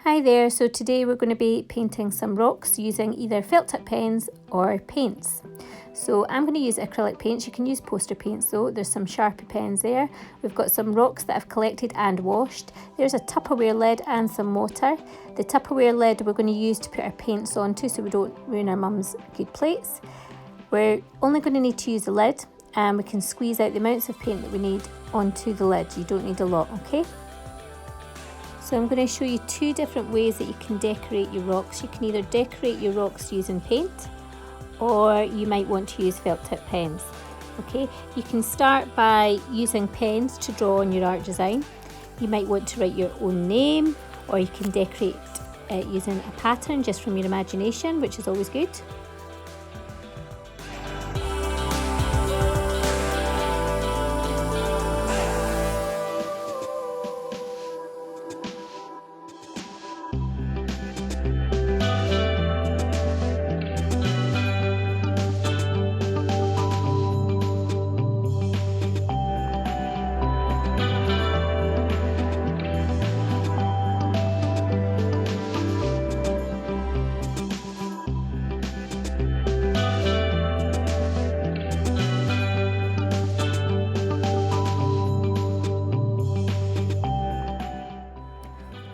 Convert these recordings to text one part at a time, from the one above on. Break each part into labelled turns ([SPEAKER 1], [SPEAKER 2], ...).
[SPEAKER 1] Hi there, so today we're going to be painting some rocks using either felt tip pens or paints. So I'm going to use acrylic paints. You can use poster paints though. There's some Sharpie pens there. We've got some rocks that I've collected and washed. There's a Tupperware lid and some water. The Tupperware lid we're going to use to put our paints onto so we don't ruin our mum's good plates. We're only going to need to use the lid and we can squeeze out the amounts of paint that we need onto the lid. You don't need a lot, okay? So I'm going to show you two different ways that you can decorate your rocks. You can either decorate your rocks using paint or you might want to use felt tip pens. Okay, you can start by using pens to draw on your art design. You might want to write your own name, or you can decorate using a pattern just from your imagination, which is always good.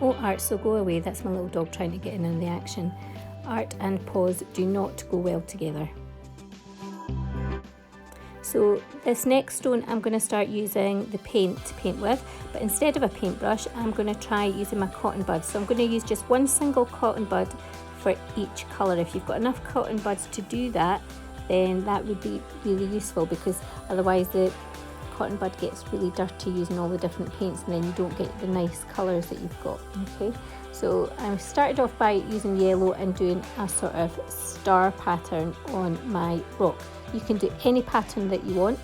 [SPEAKER 1] Oh, art, so go away. That's my little dog trying to get in on the action. Art and pause do not go well together. So this next stone I'm going to start using the paint to paint with, but instead of a paintbrush I'm going to try using my cotton buds. So I'm going to use just one single cotton bud for each colour. If you've got enough cotton buds to do that, then that would be really useful, because otherwise the cotton bud gets really dirty using all the different paints and then you don't get the nice colours that you've got. Okay, so I started off by using yellow and doing a sort of star pattern on my rock. You can do any pattern that you want.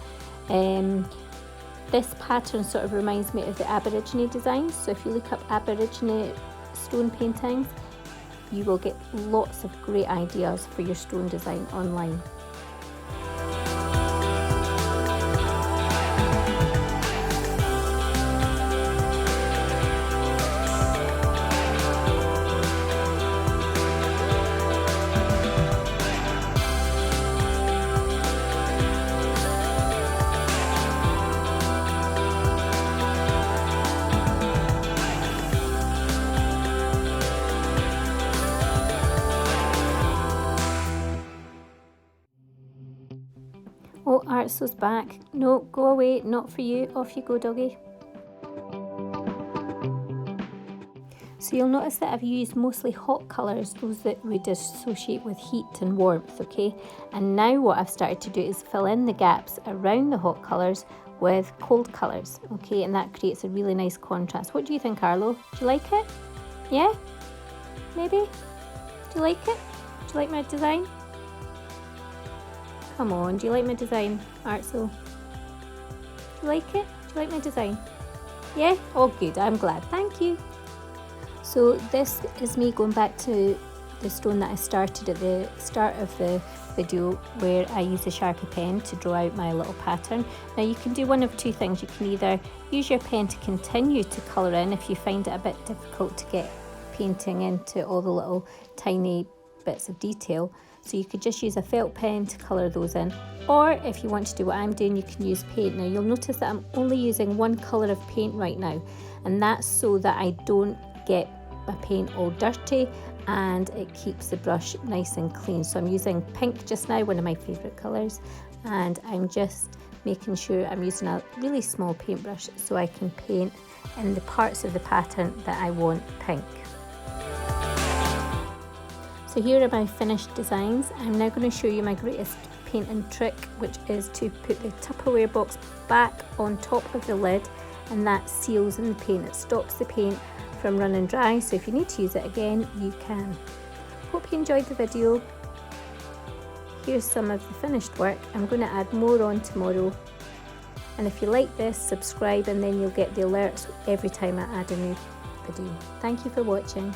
[SPEAKER 1] This pattern sort of reminds me of the Aborigine designs, so if you look up Aborigine stone paintings you will get lots of great ideas for your stone design online. Oh, Artso's back. No, go away, not for you. Off you go, doggy. So you'll notice that I've used mostly hot colours, those that we associate with heat and warmth, okay? And now what I've started to do is fill in the gaps around the hot colours with cold colours, okay? And that creates a really nice contrast. What do you think, Arlo? Do you like it? Yeah? Maybe? Do you like it? Do you like my design? Come on, do you like my design, Artso? Do you like it? Do you like my design? Yeah? Oh good, I'm glad, thank you. So this is me going back to the stone that I started at the start of the video, where I used a Sharpie pen to draw out my little pattern. Now you can do one of two things. You can either use your pen to continue to colour in if you find it a bit difficult to get painting into all the little tiny bits of detail. So you could just use a felt pen to colour those in, or if you want to do what I'm doing, you can use paint. Now you'll notice that I'm only using one colour of paint right now, and that's so that I don't get my paint all dirty and it keeps the brush nice and clean. So I'm using pink just now, one of my favourite colours, and I'm just making sure I'm using a really small paintbrush so I can paint in the parts of the pattern that I want pink. So here are my finished designs. I'm now going to show you my greatest painting trick, which is to put the Tupperware box back on top of the lid, and that seals in the paint. It stops the paint from running dry, so if you need to use it again, you can. Hope you enjoyed the video. Here's some of the finished work. I'm going to add more on tomorrow. And if you like this, subscribe and then you'll get the alerts every time I add a new video. Thank you for watching.